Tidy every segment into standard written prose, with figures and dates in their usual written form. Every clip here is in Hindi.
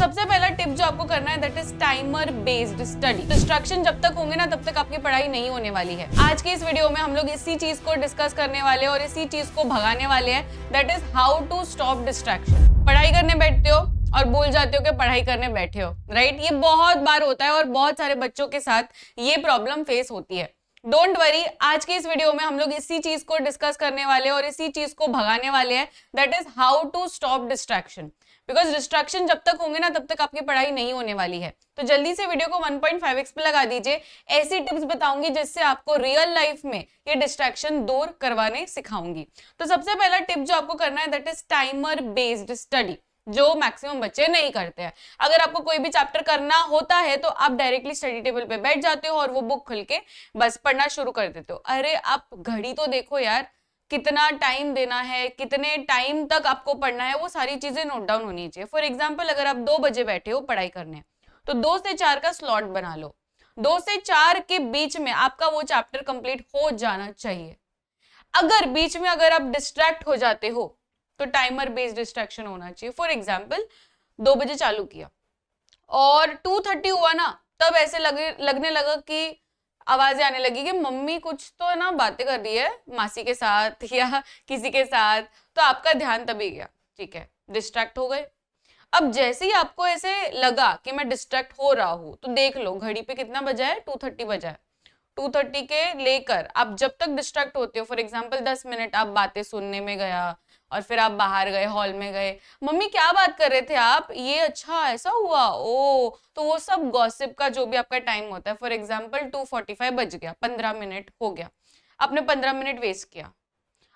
सबसे पहला टिप जो आपको करना है that is timer based study. Distraction जब तक होंगे ना तब तक आपकी पढ़ाई नहीं होने वाली है। आज की इस वीडियो में हम लोग इसी चीज को डिस्कस करने वाले हैं और इसी चीज को भगाने वाले हैं, that is how to stop distraction. पढ़ाई करने बैठते हो और भूल जाते हो कि पढ़ाई करने बैठे हो, राइट? ये बहुत बार होता है और बहुत सारे बच्चों के साथ ये प्रॉब्लम फेस होती है। डोंट वरी, आज के इस वीडियो में हम लोग इसी चीज को डिस्कस करने वाले हैं और इसी चीज को भगाने वाले हैं, that is how to stop distraction. Because distraction जब तक होंगे ना तब तक आपकी पढ़ाई नहीं होने वाली है। तो जल्दी से वीडियो को 1.5x पे लगा दीजिए। ऐसी टिप्स बताऊंगी जिससे आपको रियल लाइफ में ये डिस्ट्रैक्शन दूर करवाने सिखाऊंगी। तो सबसे पहला टिप जो आपको करना है that is timer based study, जो मैक्सिमम बच्चे नहीं करते हैं। अगर आपको कोई भी चैप्टर करना होता है तो आप डायरेक्टली स्टडी टेबल पे बैठ जाते हो और वो बुक खुल के बस पढ़ना शुरू कर देते हो। अरे आप घड़ी तो देखो यार, कितना टाइम देना है, कितने टाइम तक आपको पढ़ना है, वो सारी चीजें नोट डाउन होनी चाहिए। फॉर एग्जाम्पल, अगर आप 2 बजे बैठे हो पढ़ाई करने तो 2 से 4 का स्लॉट बना लो। 2 से 4 के बीच में आपका वो चैप्टर कंप्लीट हो जाना चाहिए। अगर बीच में अगर आप डिस्ट्रैक्ट हो जाते हो तो टाइमर बेस्ड डिस्ट्रैक्शन होना चाहिए। फॉर एग्जाम्पल 2 बजे चालू किया और 2:30 हुआ ना, तब ऐसे लगने लगा कि आवाजें आने लगी कि मम्मी कुछ तो ना बातें कर रही है मासी के साथ या किसी के साथ, तो आपका ध्यान तभी गया, ठीक है, डिस्ट्रैक्ट हो गए। अब जैसे ही आपको ऐसे लगा कि मैं डिस्ट्रैक्ट हो रहा हूं तो देख लो घड़ी पे कितना बजा है, 2:30 बजा है। 2:30 के लेकर आप जब तक डिस्ट्रैक्ट होते हो, फॉर एग्जाम्पल 10 मिनट आप बातें सुनने में गया और फिर आप बाहर गए, हॉल में गए, मम्मी क्या बात कर रहे थे आप, ये अच्छा ऐसा हुआ, ओ, तो वो सब गॉसिप का जो भी आपका टाइम होता है। फॉर एग्जाम्पल 2:45 बज गया, 15 मिनट हो गया, आपने 15 मिनट वेस्ट किया।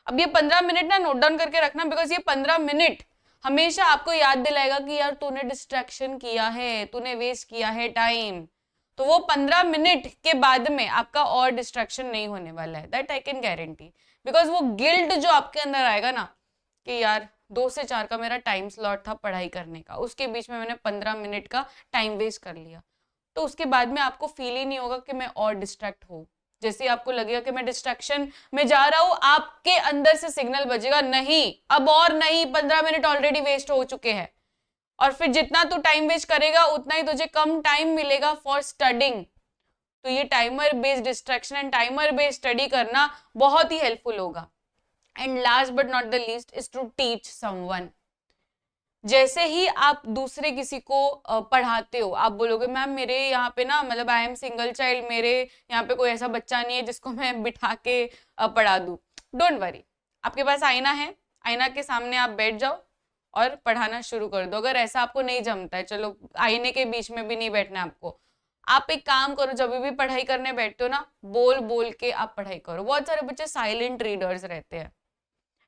अब ये 15 मिनट ना नोट डाउन करके रखना, बिकॉज ये 15 मिनट हमेशा आपको याद दिलाएगा कि यार तूने डिस्ट्रैक्शन किया है, तूने वेस्ट किया है टाइम। तो वो 15 मिनट के बाद में आपका और डिस्ट्रैक्शन नहीं होने वाला है, that I can guarantee. Because वो गिल्ट जो आपके अंदर आएगा ना कि यार 2 से 4 का मेरा टाइम स्लॉट था पढ़ाई करने का, उसके बीच में मैंने 15 मिनट का टाइम वेस्ट कर लिया, तो उसके बाद में आपको फील ही नहीं होगा कि मैं और डिस्ट्रैक्ट हूँ। जैसे आपको लगेगा कि मैं डिस्ट्रैक्शन में जा रहा हूं, आपके अंदर से सिग्नल बजेगा नहीं, अब और नहीं, 15 मिनट ऑलरेडी वेस्ट हो चुके हैं। और फिर जितना तू टाइम वेस्ट करेगा उतना ही तुझे कम टाइम मिलेगा फॉर स्टडिंग। तो ये timer based distraction and timer based study करना बहुत ही हेल्पफुल होगा। And last but not the least is to teach someone. जैसे ही आप दूसरे किसी को पढ़ाते हो, आप बोलोगे मैम मेरे यहाँ पे ना, मतलब आई एम सिंगल चाइल्ड, मेरे यहाँ पे कोई ऐसा बच्चा नहीं है जिसको मैं बिठा के पढ़ा दूं। डोंट वरी, आपके पास आईना है, आईना के सामने आप बैठ जाओ और पढ़ाना शुरू कर दो। अगर ऐसा आपको नहीं जमता है, चलो आईने के बीच में भी नहीं बैठना है आपको, आप एक काम करो, जब भी पढ़ाई करने बैठते हो ना, बोल बोल के आप पढ़ाई करो। बहुत सारे बच्चे साइलेंट रीडर्स रहते हैं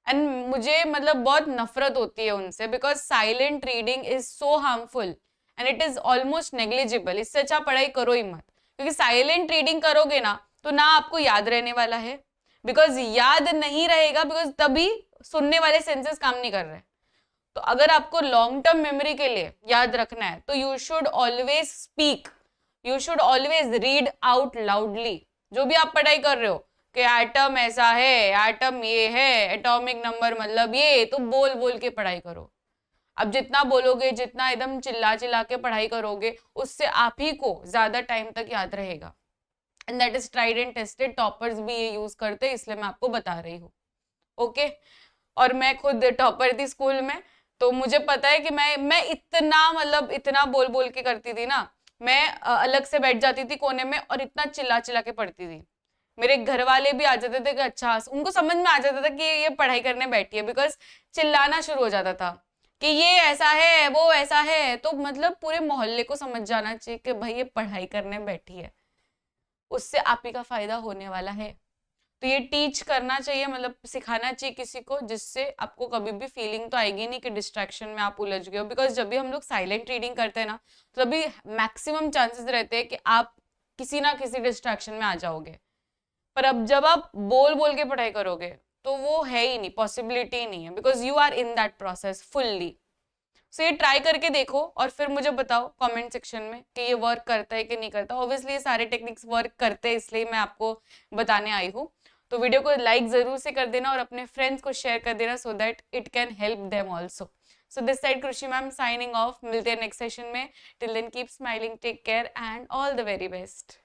एंड मुझे मतलब बहुत नफरत होती है उनसे, because silent reading is so harmful and it is almost negligible. इससे अच्छा पढ़ाई करो ही मत, क्योंकि साइलेंट रीडिंग करोगे ना तो ना आपको याद रहने वाला है, बिकॉज याद नहीं रहेगा, बिकॉज तभी सुनने वाले सेंसेस काम नहीं कर रहे। तो अगर आपको लॉन्ग टर्म मेमोरी के लिए याद रखना है तो you should always speak, you should always read out loudly. जो भी आप पढ़ाई कर रहे हो कि एटम ऐसा है, एटम ये है, एटॉमिक नंबर मतलब ये, तो बोल बोल के पढ़ाई करो। अब जितना बोलोगे, जितना एकदम चिल्ला चिल्ला के पढ़ाई करोगे, उससे आप ही को ज्यादा टाइम तक याद रहेगा। And that is tried and tested, toppers भी ये यूज करते हैं, इसलिए मैं आपको बता रही हूँ। ओके, और मैं खुद टॉपर थी स्कूल में, तो मुझे पता है कि मैं इतना मतलब इतना बोल बोल के करती थी ना, मैं अलग से बैठ जाती थी कोने में और इतना चिल्ला चिल्ला के पढ़ती थी। मेरे घर वाले भी आ जाते थे कि अच्छा, उनको समझ में आ जाता था कि ये पढ़ाई करने बैठी है, बिकॉज चिल्लाना शुरू हो जाता था कि ये ऐसा है, वो ऐसा है, तो मतलब पूरे मोहल्ले को समझ जाना चाहिए कि भाई ये पढ़ाई करने बैठी है, उससे आप ही का फायदा होने वाला है। तो ये टीच करना चाहिए, मतलब सिखाना चाहिए किसी को, जिससे आपको कभी भी फीलिंग तो आएगी नहीं कि डिस्ट्रैक्शन में आप उलझ गए हो। बिकॉज जब भी हम लोग साइलेंट रीडिंग करते हैं ना, तो तभी मैक्सिमम चांसेस रहते हैं कि आप किसी ना किसी डिस्ट्रैक्शन में आ जाओगे। पर अब जब आप बोल बोल के पढ़ाई करोगे तो वो है ही नहीं, पॉसिबिलिटी ही नहीं है, because you are in that process fully. So ये ट्राई करके देखो और फिर मुझे बताओ कमेंट सेक्शन में कि ये वर्क करता है कि नहीं करता। ऑब्वियसली ये सारे टेक्निक्स वर्क करते हैं, इसलिए मैं आपको बताने आई हूँ। तो वीडियो को लाइक जरूर से कर देना और अपने फ्रेंड्स को शेयर कर देना, so that it can help them also. So this side Krishi ma'am signing off, मिलते हैं नेक्स्ट सेशन में। Till then keep smiling, take care and all the very best.